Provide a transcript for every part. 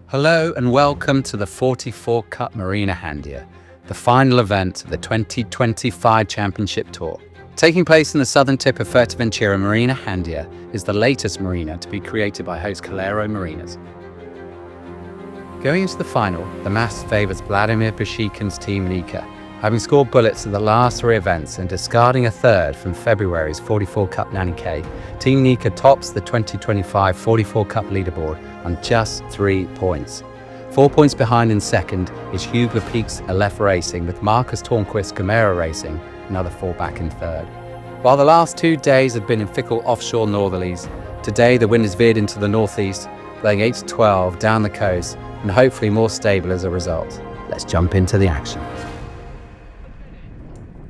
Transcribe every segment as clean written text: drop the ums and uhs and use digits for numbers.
Hello and welcome to the 44Cup Marina Jandia, the final event of the 2025 Championship Tour. Taking place in the southern tip of Fuerteventura, Marina Jandia is the latest marina to be created by host Calero Marinas. Going into the final, the mass favours Vladimir Pashikin's team Nika, having scored bullets at the last three events and discarding a third from February's 44Cup Nanny. Team Nika tops the 2025 44Cup leaderboard on just 3 points. 4 points behind in second is Hugo Peak's Aleph Racing, with Marcus Tornquist's Gamera Racing another 4 back in third. While the last 2 days have been in fickle offshore northerlies, today the wind has veered into the northeast, blowing 8 to 12 down the coast and hopefully more stable as a result. Let's jump into the action.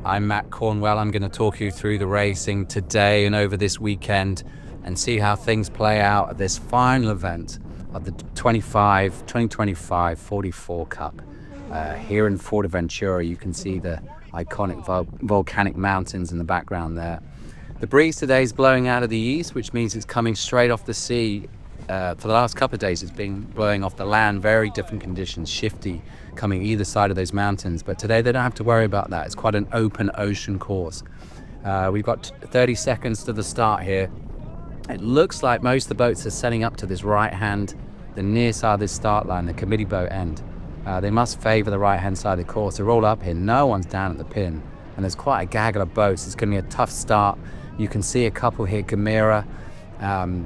I'm Matt Cornwell. I'm going to talk you through the racing today and over this weekend and see how things play out at this final event of the 2025 44 Cup. Here in Fuerteventura, you can see the iconic volcanic mountains in the background there. The breeze today is blowing out of the east, which means it's coming straight off the sea. For the last couple of days, it's been blowing off the land, very different conditions, shifty, coming either side of those mountains. But today they don't have to worry about that. It's quite an open ocean course. We've got 30 seconds to the start here. It looks like most of the boats are setting up to this right hand, the near side of this start line, the committee boat end. They must favour the right hand side of the course. They're all up here, no one's down at the pin, and there's quite a gaggle of boats. It's going to be a tough start. You can see a couple here, Gamera.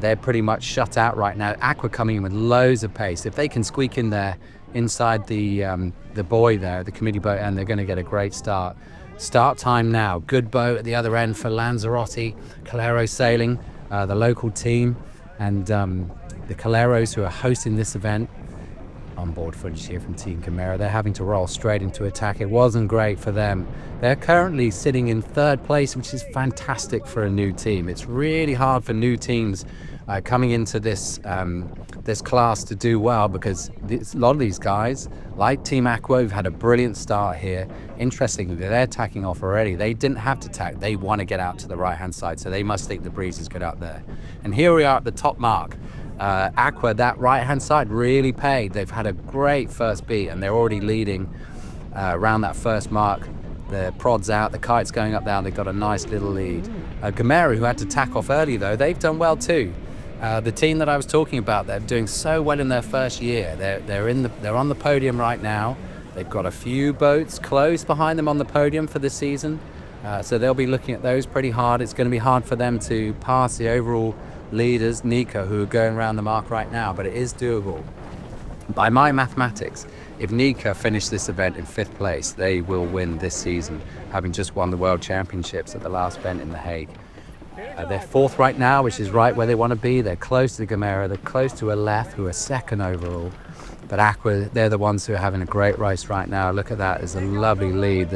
They're pretty much shut out right now. Aqua coming in with loads of pace. If they can squeak in there inside the buoy there, the committee boat end, they're going to get a great start. Start time now. Good boat at the other end for Lanzarote, Calero Sailing, the local team, and the Caleros who are hosting this event. On board footage here from Team Gamera. They're having to roll straight into attack. It wasn't great for them. They're currently sitting in third place, which is fantastic for a new team. It's really hard for new teams coming into this this class to do well, because a lot of these guys, like Team Aqua, who've had a brilliant start here. Interestingly, they're tacking off already. They didn't have to tack. They want to get out to the right-hand side, so they must think the breeze is good out there. And here we are at the top mark. Aqua, that right-hand side really paid. They've had a great first beat and they're already leading around that first mark. The prod's out, the kite's going up there. They've got a nice little lead. Gamera, who had to tack off early though, they've done well too. The team that I was talking about, they're doing so well in their first year. They're on the podium right now. They've got a few boats close behind them on the podium for this season. So they'll be looking at those pretty hard. It's going to be hard for them to pass the overall leaders, Nika, who are going around the mark right now, but it is doable. By my mathematics, if Nika finish this event in 5th place, they will win this season, having just won the World Championships at the last event in The Hague. They're 4th right now, which is right where they want to be. They're close to Gamera, they're close to Aleph, who are 2nd overall. But Aqua, they're the ones who are having a great race right now. Look at that, it's a lovely lead.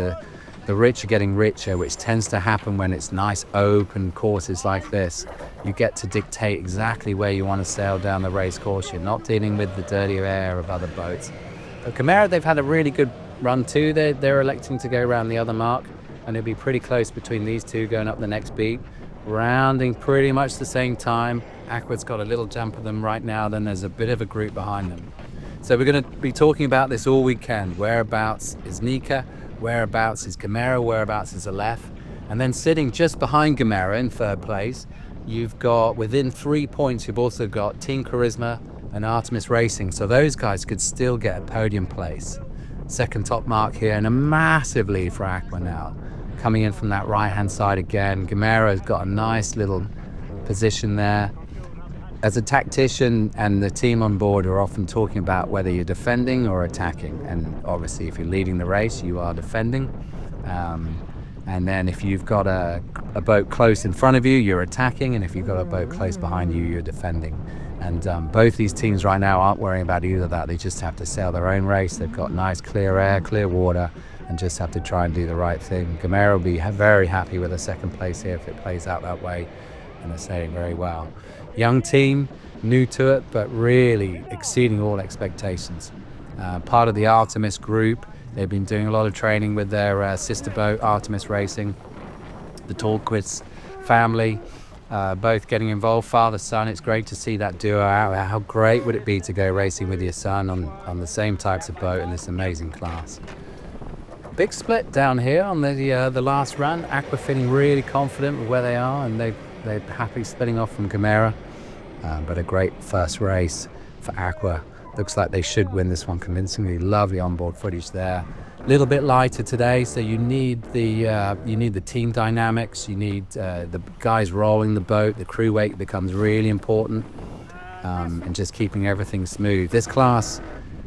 The rich are getting richer, which tends to happen when it's nice open courses like this. You get to dictate exactly where you want to sail down the race course. You're not dealing with the dirty air of other boats. But Gamera, they've had a really good run too. They're electing to go around the other mark, and it'll be pretty close between these two going up the next beat. Rounding pretty much the same time. Aqua's got a little jump of them right now, then there's a bit of a group behind them. So we're going to be talking about this all weekend. Whereabouts is Nika? Whereabouts is Gamera, whereabouts is Aleph, and then sitting just behind Gamera in 3rd place, you've got, within 3 points, you've also got Team Charisma and Artemis Racing, so those guys could still get a podium place. 2nd top mark here, and a massive lead for Aqua now. Coming in from that right-hand side again, Gamera's got a nice little position there. As a tactician and the team on board are often talking about whether you're defending or attacking. And obviously if you're leading the race, you are defending. And then if you've got a boat close in front of you, you're attacking. And if you've got a boat close behind you, you're defending. And both these teams right now aren't worrying about either of that. They just have to sail their own race. They've got nice clear air, clear water, and just have to try and do the right thing. Gamera will be very happy with a 2nd place here if it plays out that way. And they're sailing very well. Young team, new to it, but really exceeding all expectations. Part of the Artemis group. They've been doing a lot of training with their sister boat, Artemis Racing, the Tornquist family. both getting involved, father, son. It's great to see that duo out. How great would it be to go racing with your son on the same types of boat in this amazing class. Big split down here on the last run. Aqua feeling really confident with where they are, and they're happy splitting off from Gamera. But a great first race for Aqua. Looks like they should win this one convincingly. Lovely onboard footage there. A little bit lighter today, so you need the team dynamics. You need the guys rolling the boat. The crew weight becomes really important, and just keeping everything smooth. This class,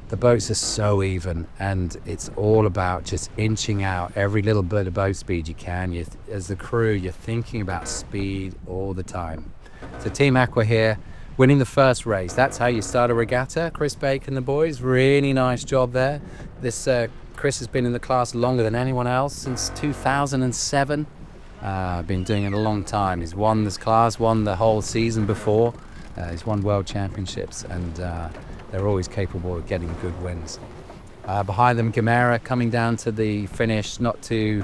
the boats are so even, and it's all about just inching out every little bit of boat speed you can. As the crew, you're thinking about speed all the time. So Team Aqua here, winning the first race. That's how you start a regatta. Chris Bake and the boys, really nice job there. This Chris has been in the class longer than anyone else, since 2007. Been doing it a long time. He's won this class, won the whole season before. He's won world championships, and they're always capable of getting good wins. Behind them, Gamera coming down to the finish, not too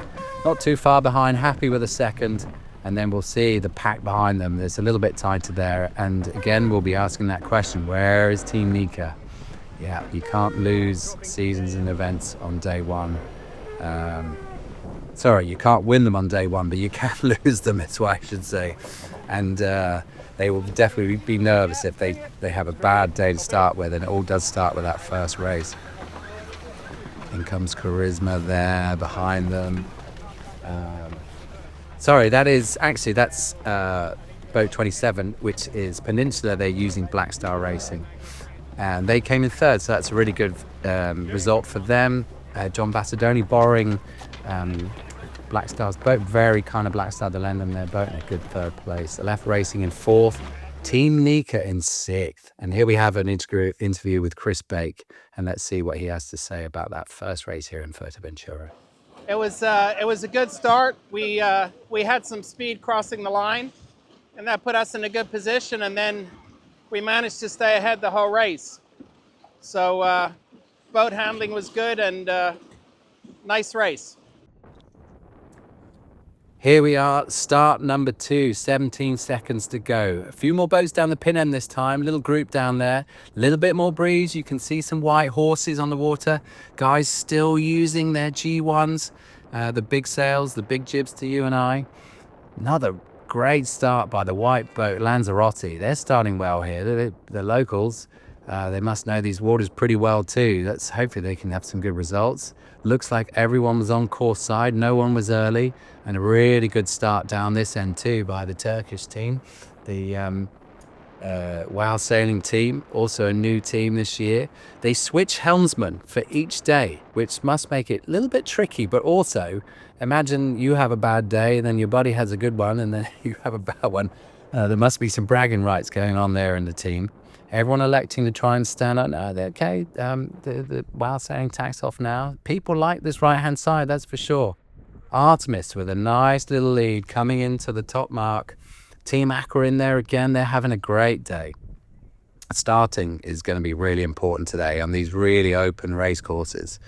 far behind, happy with a second. And then we'll see the pack behind them. There's a little bit tighter there. And again, we'll be asking that question, where is Team Nika? Yeah, you can't lose seasons and events on day one. Sorry, you can't win them on day one, but you can lose them, is what I should say. And they will definitely be nervous if they have a bad day to start with, and it all does start with that first race. In comes Charisma there behind them. Sorry, that's boat 27, which is Peninsula. They're using Black Star Racing, and they came in third, so that's a really good result for them. John Bassadoni borrowing Black Star's boat, very kind of Black Star to lend them their boat, in a good third place. Aleph Racing in fourth, Team Nika in sixth. And here we have an interview with Chris Bake, and let's see what he has to say about that first race here in Fuerteventura. It was a good start. We had some speed crossing the line, and that put us in a good position, and then we managed to stay ahead the whole race. So boat handling was good, and nice race. Here we are, start number 2, 17 seconds to go. A few more boats down the pin end this time, little group down there, a little bit more breeze. You can see some white horses on the water. Guys still using their G1s, the big sails, the big jibs to you and I. Another great start by the white boat, Lanzarote. They're starting well here. The locals, they must know these waters pretty well too. Hopefully they can have some good results. Looks like everyone was on course side, no one was early, and a really good start down this end too by the Turkish team. The Wow Sailing team, also a new team this year. They switch helmsmen for each day, which must make it a little bit tricky, but also imagine you have a bad day and then your buddy has a good one and then you have a bad one. There must be some bragging rights going on there in the team. Everyone electing to try and stand up. No, they're okay. The Wow Sailing tax off now. People like this right-hand side, that's for sure. Artemis with a nice little lead coming into the top mark. Team Aqua in there again. They're having a great day. Starting is going to be really important today on these really open race courses.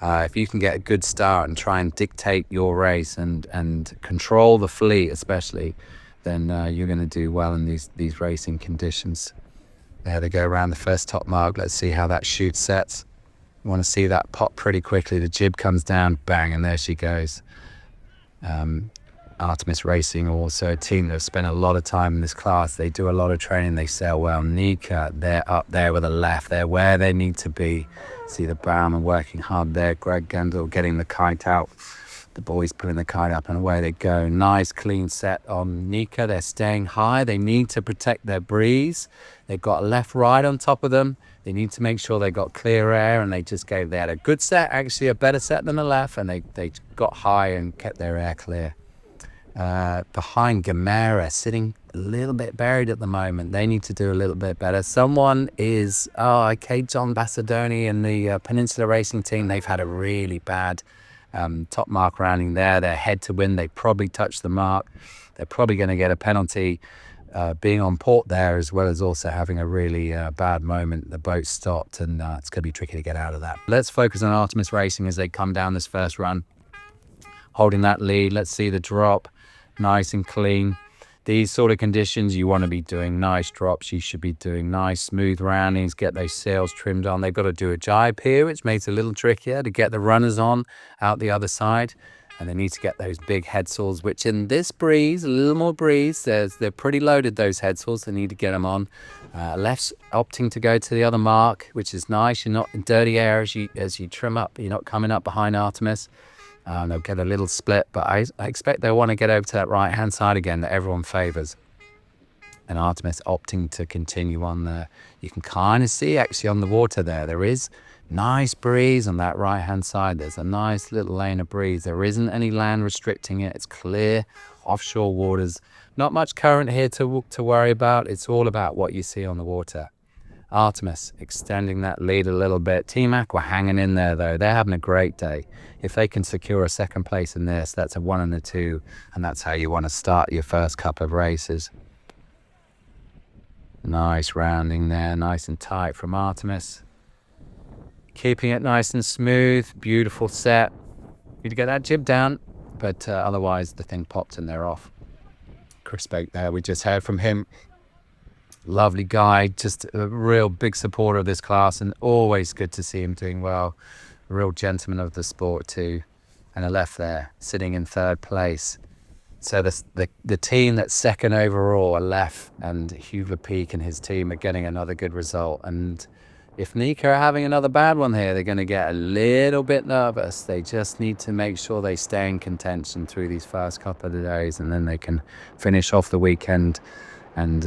If you can get a good start and try and dictate your race and control the fleet especially, then you're going to do well in these racing conditions. There they go around the first top mark. Let's see how that chute sets. You want to see that pop pretty quickly. The jib comes down, bang, and there she goes. Artemis Racing, also a team that have spent a lot of time in this class. They do a lot of training. They sail well. Nika, they're up there with a left. They're where they need to be. See the bowman working hard there. Greg Gendel getting the kite out. The boys pulling the kite up and away they go. Nice clean set on Nika. They're staying high. They need to protect their breeze. They've got a left right on top of them. They need to make sure they got clear air, and they had a good set, actually a better set than the left, and they got high and kept their air clear. Behind Gamera, sitting a little bit buried at the moment. They need to do a little bit better. Someone is, John Bassadoni and the Peninsula Racing team, they've had a really bad top mark rounding there. They're head to win. They probably touched the mark. They're probably going to get a penalty being on port there, as well as also having a really bad moment. The boat stopped, and it's going to be tricky to get out of that. Let's focus on Artemis Racing as they come down this first run, holding that lead. Let's see the drop, nice and clean. these sort of conditions, you want to be doing nice drops. You should be doing nice smooth roundings, get those sails trimmed on. They've got to do a jibe here, which makes it a little trickier to get the runners on out the other side. And they need to get those big head saws, which in this breeze, a little more breeze, they're pretty loaded, those head saws. They need to get them on. Left's opting to go to the other mark, which is nice. You're not in dirty air as you trim up. You're not coming up behind Artemis. They'll get a little split, but I expect they'll want to get over to that right-hand side again that everyone favours. And Artemis opting to continue on there. You can kind of see actually on the water there is nice breeze on that right-hand side. There's a nice little lane of breeze. There isn't any land restricting it. It's clear offshore waters. Not much current here to worry about. It's all about what you see on the water. Artemis extending that lead a little bit. Team Aqua hanging in there though. They're having a great day. If they can secure a second place in this, that's a 1 and a 2, and that's how you want to start your first couple of races. Nice rounding there, nice and tight from Artemis. Keeping it nice and smooth, beautiful set. Need to get that jib down, but otherwise the thing popped and they're off. Chris Boak there, we just heard from him. Lovely guy, just a real big supporter of this class, and always good to see him doing well. A real gentleman of the sport too. And Aleph there, sitting in 3rd place. So the team that's 2nd overall, Aleph and Hugh Peak and his team, are getting another good result. And if Nika are having another bad one here, they're going to get a little bit nervous. They just need to make sure they stay in contention through these first couple of days, and then they can finish off the weekend and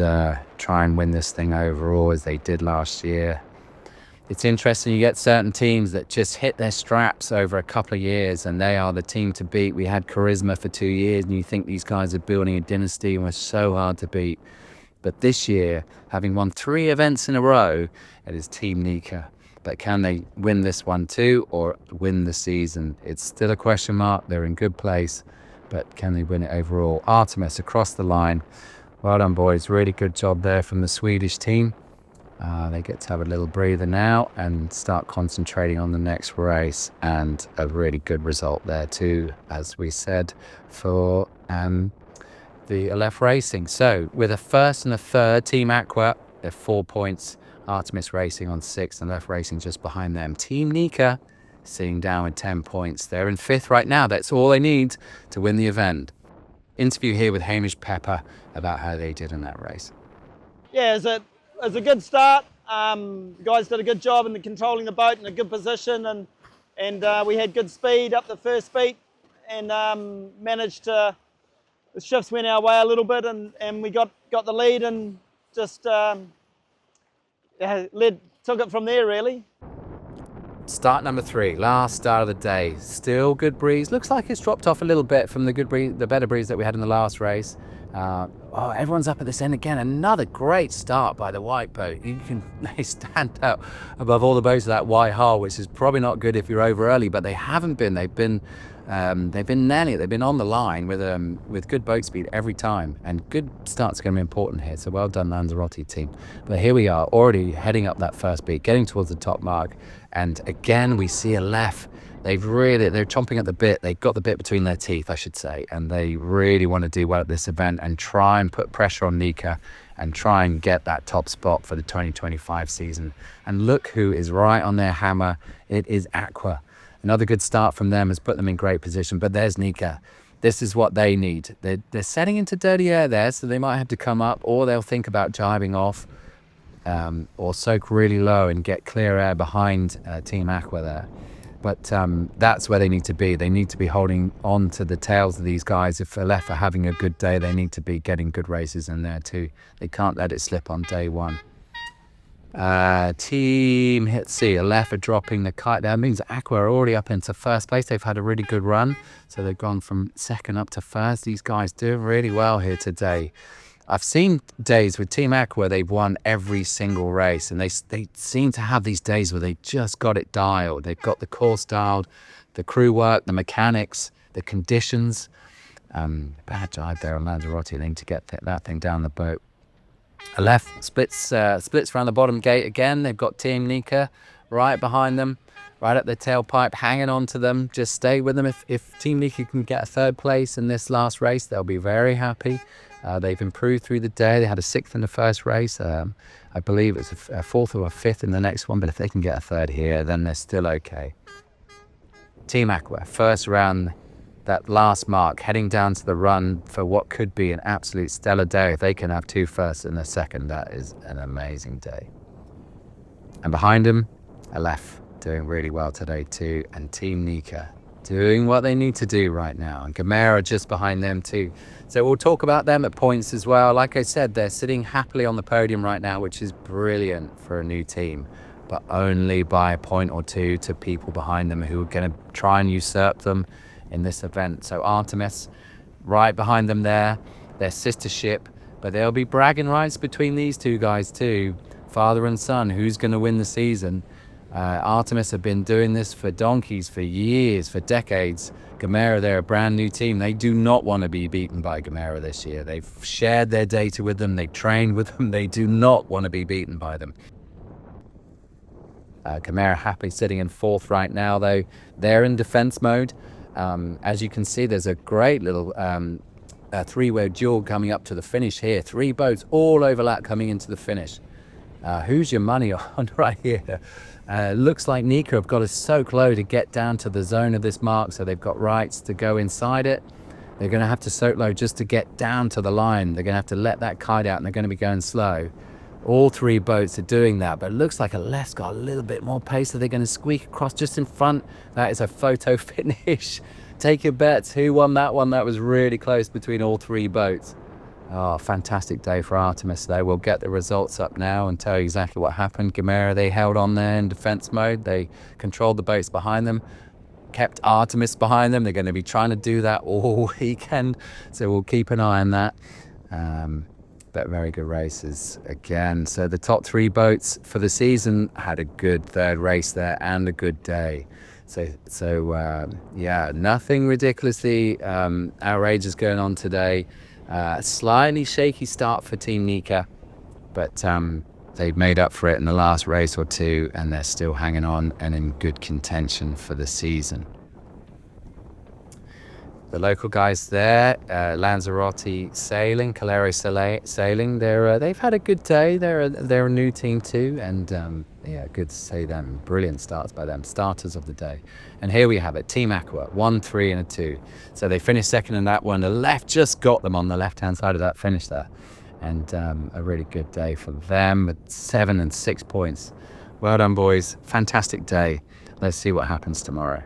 try and win this thing overall as they did last year. It's interesting, you get certain teams that just hit their straps over a couple of years and they are the team to beat. We had Charisma for 2 years and you think these guys are building a dynasty and were so hard to beat. But this year, having won 3 events in a row, it is Team Nika. But can they win this one too, or win the season? It's still a question mark. They're in good place, but can they win it overall? Artemis across the line. Well done, boys. Really good job there from the Swedish team. They get to have a little breather now and start concentrating on the next race, and a really good result there too, as we said, for the Aleph Racing. So with a 1st and a 3rd, Team Aqua, they're 4 points. Artemis Racing on 6th and Aleph Racing just behind them. Team Nika sitting down with 10 points. They're in 5th right now. That's all they need to win the event. Interview here with Hamish Pepper about how they did in that race. Yeah, it was a good start. The guys did a good job in controlling the boat in a good position, and we had good speed up the first beat, and managed to, the shifts went our way a little bit, and we got the lead, and just took it from there really. Start number 3, last start of the day. Still good breeze. Looks like it's dropped off a little bit from the good breeze, the better breeze that we had in the last race. Everyone's up at this end again. Another great start by the white boat. They stand out above all the boats of that white hull, which is probably not good if you're over early, but they haven't been. They've been nearly it. They've been on the line with good boat speed every time, and good start's going to be important here. So well done, Lanzarote team. But here we are, already heading up that first beat, getting towards the top mark, and again we see Aleph. They're chomping at the bit. They've got the bit between their teeth, I should say, and they really want to do well at this event and try and put pressure on Nika and try and get that top spot for the 2025 season. And look who is right on their hammer. It is Aqua. Another good start from them has put them in great position, but there's Nika. This is what they need. They're setting into dirty air there, so they might have to come up, or they'll think about jibing off, or soak really low and get clear air behind Team Aqua there. But that's where they need to be. They need to be holding on to the tails of these guys. If Aleph are having a good day, they need to be getting good races in there too. They can't let it slip on day one. Team Hitsi, Aleph are dropping the kite. That means Aqua are already up into 1st place. They've had a really good run. So they've gone from 2nd up to 1st. These guys doing really well here today. I've seen days with Team Aqua, they've won every single race, and they seem to have these days where they just got it dialed. They've got the course dialed, the crew work, the mechanics, the conditions. Bad jibe there on Lanzarote. They need to get that thing down the boat. Aleph splits around the bottom gate again. They've got Team Nika right behind them, right at their tailpipe, hanging on to them. Just stay with them. If Team Nika can get a 3rd place in this last race, they'll be very happy. They've improved through the day. They had a 6th in the first race. I believe it's a 4th or a 5th in the next one, but if they can get a 3rd here, then they're still okay. Team Aqua, first round, that last mark, heading down to the run for what could be an absolute stellar day. If they can have 2 firsts and a 2nd, that is an amazing day. And behind them, Aleph doing really well today too, and Team Nika doing what they need to do right now, and Gamera just behind them too. So we'll talk about them at points as well. Like I said, they're sitting happily on the podium right now, which is brilliant for a new team, but only by a point or 2 to people behind them who are going to try and usurp them in this event. So Artemis right behind them there, their sister ship, but there'll be bragging rights between these 2 guys too, father and son, who's going to win the season. Artemis have been doing this for donkeys, for years, for decades. Gamera, they're a brand new team. They do not want to be beaten by Gamera this year. They've shared their data with them. They've trained with them. They do not want to be beaten by them. Gamera happily sitting in 4th right now, though. They're in defense mode. As you can see, there's a great little 3-way duel coming up to the finish here. 3 boats all overlap coming into the finish. Who's your money on right here? Looks like Nika have got us so low to get down to the zone of this mark, so they've got rights to go inside it. They're going to have to soak low just to get down to the line. They're going to have to let that kite out, and they're going to be going slow. All 3 boats are doing that, but it looks like Aleph's got a little bit more pace, so they're going to squeak across just in front. That is a photo finish. Take your bets. Who won that one? That was really close between all 3 boats. Oh, fantastic day for Artemis though. We'll get the results up now and tell you exactly what happened. Gamera, they held on there in defense mode. They controlled the boats behind them, kept Artemis behind them. They're going to be trying to do that all weekend, so we'll keep an eye on that. But very good races again. So the top 3 boats for the season had a good 3rd race there and a good day. So yeah, nothing ridiculously outrageous going on today. Slightly shaky start for Team Nika, but they've made up for it in the last race or 2, and they're still hanging on and in good contention for the season. The local guys there, Lanzarote Sailing, Calero Sailing, they've had a good day. They're a new team too, and yeah, good to see them. Brilliant starts by them, starters of the day. And here we have it, Team Aqua, 1, 3 and a 2. So they finished 2nd in that one. The left just got them on the left-hand side of that finish there. And a really good day for them with 7 and 6 points. Well done, boys. Fantastic day. Let's see what happens tomorrow.